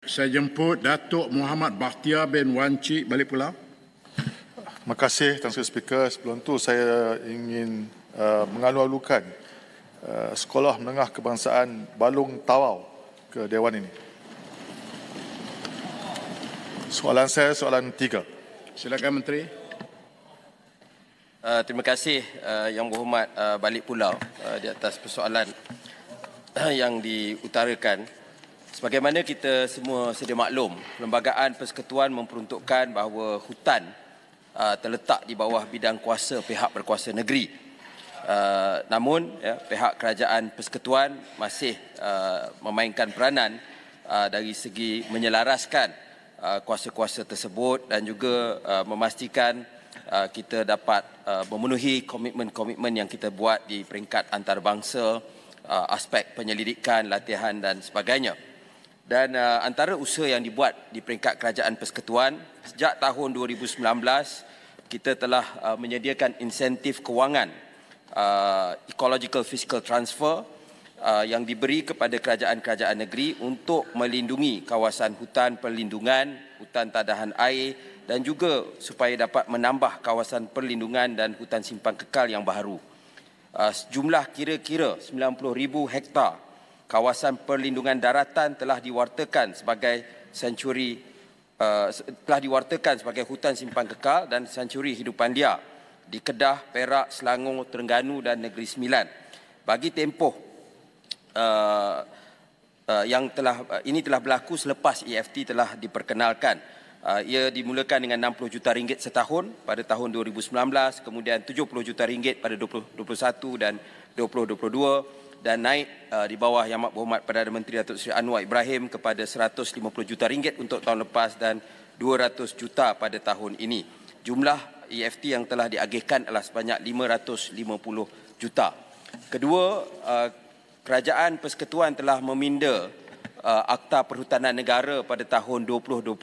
Saya jemput Datuk Muhammad Bakhtiar bin Wan Cik balik pulau. Terima kasih Tuan Sri Speaker. Sebelum itu saya ingin mengalu-alukan Sekolah Menengah Kebangsaan Balung Tawau ke Dewan ini. Soalan saya, soalan 3. Silakan Menteri. Terima kasih Yang Berhormat Balik Pulau di atas persoalan yang diutarakan. Sebagaimana kita semua sedia maklum, Perlembagaan Persekutuan memperuntukkan bahawa hutan terletak di bawah bidang kuasa pihak berkuasa negeri. Namun pihak Kerajaan Persekutuan masih memainkan peranan dari segi menyelaraskan kuasa-kuasa tersebut dan juga memastikan kita dapat memenuhi komitmen-komitmen yang kita buat di peringkat antarabangsa, aspek penyelidikan, latihan dan sebagainya. Dan antara usaha yang dibuat di peringkat Kerajaan Persekutuan, sejak tahun 2019, kita telah menyediakan insentif kewangan Ecological Fiscal Transfer yang diberi kepada kerajaan-kerajaan negeri untuk melindungi kawasan hutan perlindungan, hutan tadahan air dan juga supaya dapat menambah kawasan perlindungan dan hutan simpan kekal yang baharu. Jumlah kira-kira 90,000 hektar kawasan perlindungan daratan telah diwartakan sebagai sanctuary sebagai hutan simpan kekal dan sanctuary hidupan liar di Kedah, Perak, Selangor, Terengganu dan Negeri Sembilan. Bagi tempoh ini telah berlaku selepas EFT telah diperkenalkan. Ia dimulakan dengan RM60 juta setahun pada tahun 2019, kemudian RM70 juta pada 2021 dan 2022 dan naik di bawah Yang Amat Berhormat Perdana Menteri Datuk Seri Anwar Ibrahim kepada RM150 juta untuk tahun lepas dan RM200 juta pada tahun ini. Jumlah EFT yang telah diagihkan adalah sebanyak RM550 juta. Kedua, Kerajaan Persekutuan telah meminda Akta Perhutanan Negara pada tahun 2022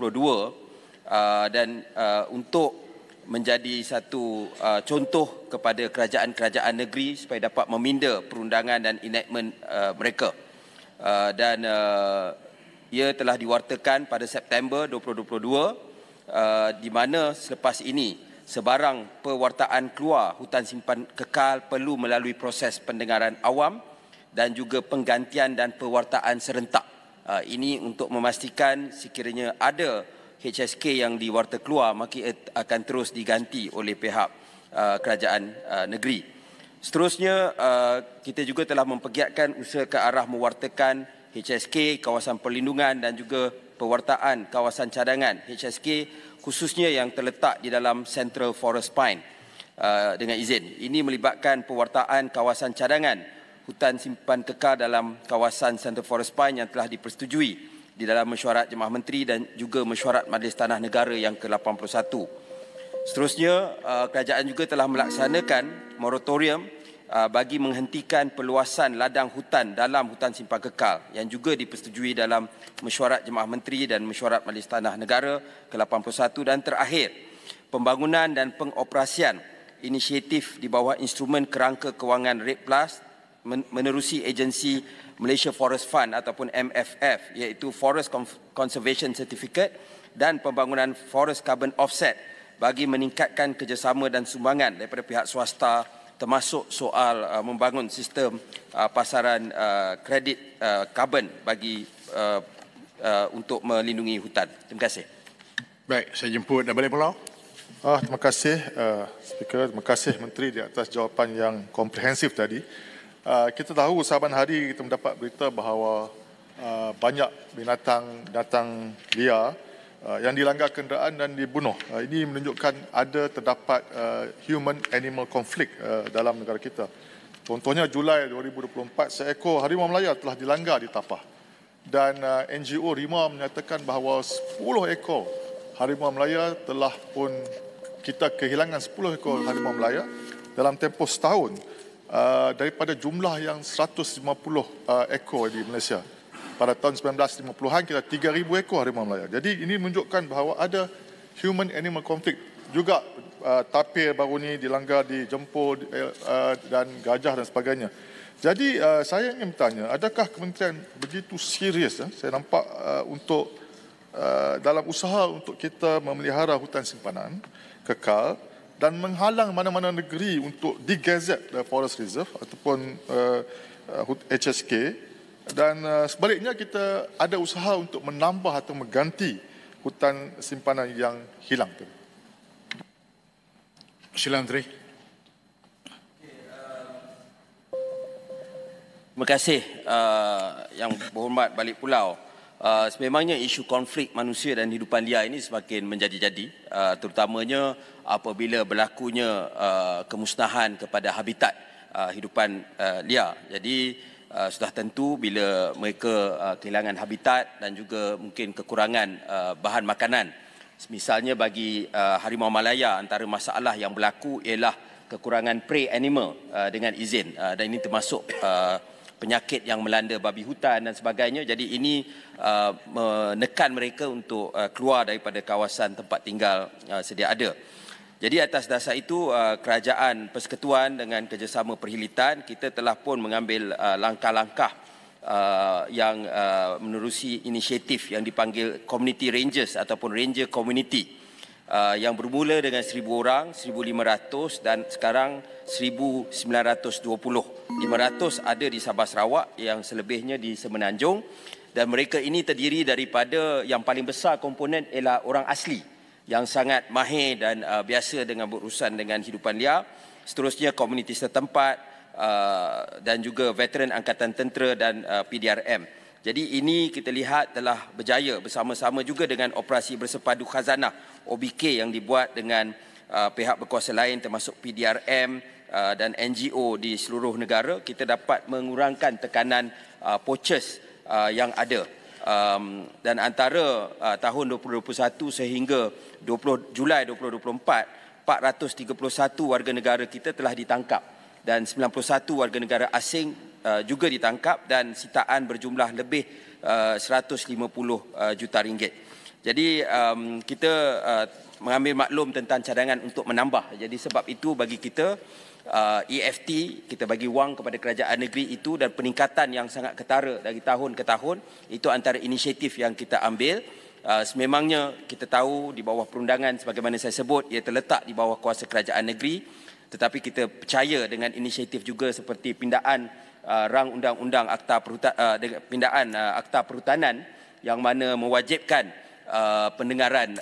dan untuk menjadi satu contoh kepada kerajaan-kerajaan negeri supaya dapat meminda perundangan dan enactment mereka. Dan ia telah diwartakan pada September 2022 di mana selepas ini sebarang pewartaan keluar hutan simpan kekal perlu melalui proses pendengaran awam dan juga penggantian dan pewartaan serentak. Ini untuk memastikan sekiranya ada HSK yang diwarta keluar, maka akan terus diganti oleh pihak kerajaan negeri. Seterusnya, kita juga telah mempergiatkan usaha ke arah mewartakan HSK, kawasan perlindungan dan juga pewartaan kawasan cadangan HSK, khususnya yang terletak di dalam Central Forest Pine dengan izin. Ini melibatkan pewartaan kawasan cadangan hutan simpan kekal dalam kawasan Central Forest Pine yang telah dipersetujui di dalam mesyuarat Jemaah Menteri dan juga mesyuarat Majlis Tanah Negara yang ke-81. Seterusnya, kerajaan juga telah melaksanakan moratorium bagi menghentikan perluasan ladang hutan dalam hutan simpan kekal yang juga dipersetujui dalam mesyuarat Jemaah Menteri dan mesyuarat Majlis Tanah Negara ke-81. Dan terakhir, pembangunan dan pengoperasian inisiatif di bawah instrumen kerangka kewangan REDD Plus menerusi agensi Malaysia Forest Fund ataupun MFF, iaitu Forest Conservation Certificate dan pembangunan Forest Carbon Offset bagi meningkatkan kerjasama dan sumbangan daripada pihak swasta, termasuk soal membangun sistem pasaran kredit karbon bagi untuk melindungi hutan. Terima kasih. Baik, saya jemput dah balik pulau. Terima kasih Speaker, terima kasih Menteri di atas jawapan yang komprehensif tadi. Kita tahu saban hari kita mendapat berita bahawa banyak binatang liar yang dilanggar kenderaan dan dibunuh. Ini menunjukkan terdapat human-animal conflict dalam negara kita. Contohnya Julai 2024, seekor harimau Melaya telah dilanggar di Tapah. Dan NGO RIMA menyatakan bahawa 10 ekor harimau Melaya telah pun kita kehilangan 10 ekor harimau Melaya dalam tempoh setahun. Daripada jumlah yang 150 ekor di Malaysia. Pada tahun 1950-an kita 3,000 ekor harimau Melaya. Jadi ini menunjukkan bahawa ada human-animal conflict. Juga tapir baru ni dilanggar di Jempol dan Gajah dan sebagainya. Jadi saya ingin bertanya, adakah kementerian begitu serius saya nampak untuk dalam usaha untuk kita memelihara hutan simpanan kekal dan menghalang mana-mana negeri untuk digazet Forest Reserve ataupun HSK, dan sebaliknya kita ada usaha untuk menambah atau mengganti hutan simpanan yang hilang itu. Sila Menteri. Terima kasih Yang Berhormat Balik Pulau. Sememangnya isu konflik manusia dan hidupan liar ini semakin menjadi-jadi, terutamanya apabila berlakunya kemusnahan kepada habitat hidupan liar. Jadi sudah tentu bila mereka kehilangan habitat dan juga mungkin kekurangan bahan makanan. Misalnya bagi harimau Malaya, antara masalah yang berlaku ialah kekurangan prey animal dengan izin, dan ini termasuk penyakit yang melanda babi hutan dan sebagainya. Jadi ini menekan mereka untuk keluar daripada kawasan tempat tinggal sedia ada. Jadi atas dasar itu, Kerajaan Persekutuan dengan kerjasama Perhilitan, kita telah pun mengambil langkah-langkah yang menerusi inisiatif yang dipanggil Community Rangers ataupun Ranger Community, yang bermula dengan 1,000 orang, 1,500 dan sekarang 1,920. 500 ada di Sabah Sarawak, yang selebihnya di Semenanjung, dan mereka ini terdiri daripada yang paling besar komponen ialah orang asli yang sangat mahir dan biasa dengan berurusan dengan hidupan liar. Seterusnya komuniti setempat dan juga veteran Angkatan Tentera dan PDRM. Jadi ini kita lihat telah berjaya bersama-sama juga dengan operasi bersepadu khazanah OBK yang dibuat dengan pihak berkuasa lain termasuk PDRM dan NGO di seluruh negara. Kita dapat mengurangkan tekanan poachers yang ada. Dan antara tahun 2021 sehingga 20 Julai 2024, 431 warga negara kita telah ditangkap dan 91 warga negara asing juga ditangkap, dan sitaan berjumlah lebih 150 juta ringgit. Jadi kita mengambil maklum tentang cadangan untuk menambah. Jadi sebab itu bagi kita EFT, kita bagi wang kepada kerajaan negeri itu, dan peningkatan yang sangat ketara dari tahun ke tahun, itu antara inisiatif yang kita ambil. Sememangnya kita tahu di bawah perundangan sebagaimana saya sebut, ia terletak di bawah kuasa kerajaan negeri, tetapi kita percaya dengan inisiatif juga seperti pindaan rang undang-undang pindaan Akta Perhutanan yang mana mewajibkan pendengaran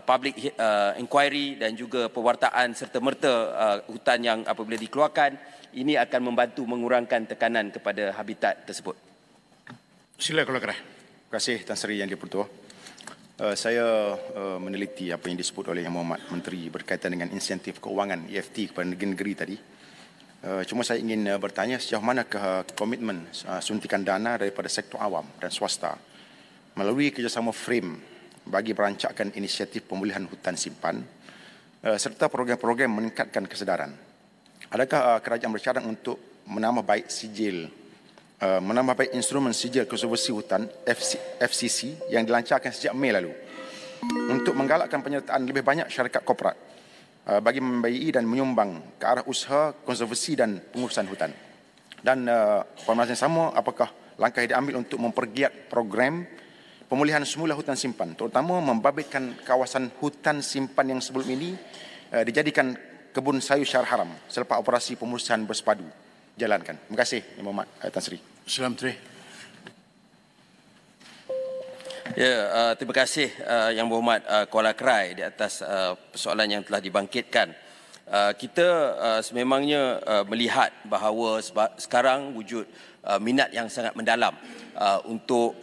public inquiry dan juga pewartaan serta-merta hutan yang apabila dikeluarkan. Ini akan membantu mengurangkan tekanan kepada habitat tersebut. Sila Kuala Kerah. Terima kasih Tan Sri Yang Di-Pertua. Saya meneliti apa yang disebut oleh Yang Berhormat Menteri berkaitan dengan insentif keuangan EFT kepada negeri-negeri tadi. Cuma saya ingin bertanya sejauh manakah komitmen suntikan dana daripada sektor awam dan swasta melalui kerjasama frame bagi merancangkan inisiatif pemulihan hutan simpan serta program-program meningkatkan kesedaran. Adakah kerajaan bercadang untuk menambah baik instrumen sijil konservasi hutan FCC yang dilancarkan sejak Mei lalu untuk menggalakkan penyertaan lebih banyak syarikat korporat bagi membiayai dan menyumbang ke arah usaha konservasi dan pengurusan hutan. Dan pada masa yang sama, apakah langkah yang diambil untuk mempergiat program pemulihan semula hutan simpan, terutama membabitkan kawasan hutan simpan yang sebelum ini dijadikan kebun sayur syar haram selepas operasi pemurusan bersepadu jalankan. Terima kasih Yang Berhormat Tan Sri. Sila Menteri. Ya, terima kasih Yang Berhormat Kuala Krai di atas persoalan yang telah dibangkitkan. Kita sememangnya melihat bahawa sekarang wujud minat yang sangat mendalam untuk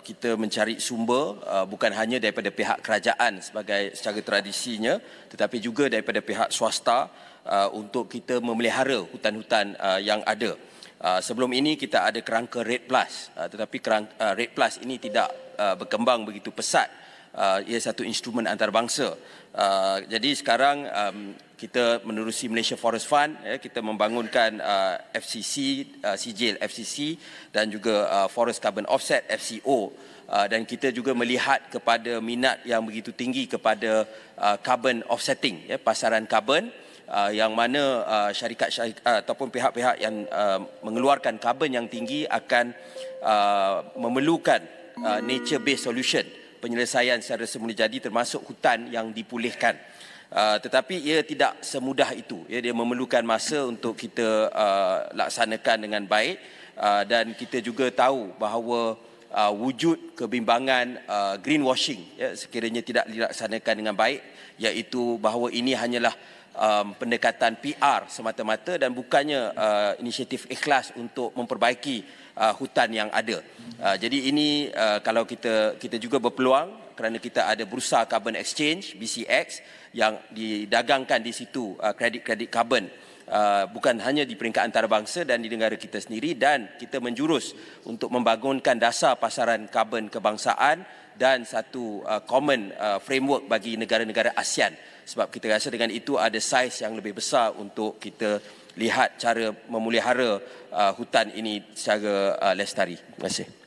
kita mencari sumber bukan hanya daripada pihak kerajaan secara tradisinya, tetapi juga daripada pihak swasta untuk kita memelihara hutan-hutan yang ada. Sebelum ini kita ada kerangka REDD+, tetapi REDD+ ini tidak berkembang begitu pesat. Ia satu instrumen antarabangsa. Jadi sekarang kita menerusi Malaysia Forest Fund, kita membangunkan FCC, sijil FCC dan juga Forest Carbon Offset FCO, dan kita juga melihat kepada minat yang begitu tinggi kepada carbon offsetting, pasaran karbon, yang mana syarikat-syarikat ataupun pihak-pihak yang mengeluarkan karbon yang tinggi akan memerlukan nature-based solution, penyelesaian secara semula jadi termasuk hutan yang dipulihkan. Tetapi ia tidak semudah itu. Dia memerlukan masa untuk kita laksanakan dengan baik, dan kita juga tahu bahawa wujud kebimbangan greenwashing sekiranya tidak dilaksanakan dengan baik, iaitu bahawa ini hanyalah pendekatan PR semata-mata dan bukannya inisiatif ikhlas untuk memperbaiki hutan yang ada. Jadi ini kalau kita juga berpeluang kerana kita ada Bursa Carbon Exchange BCX yang didagangkan di situ kredit-kredit karbon, bukan hanya di peringkat antarabangsa dan di negara kita sendiri, dan kita menjurus untuk membangunkan dasar pasaran karbon kebangsaan dan satu common framework bagi negara-negara ASEAN, sebab kita rasa dengan itu ada saiz yang lebih besar untuk kita lihat cara memelihara hutan ini secara lestari. Terima kasih.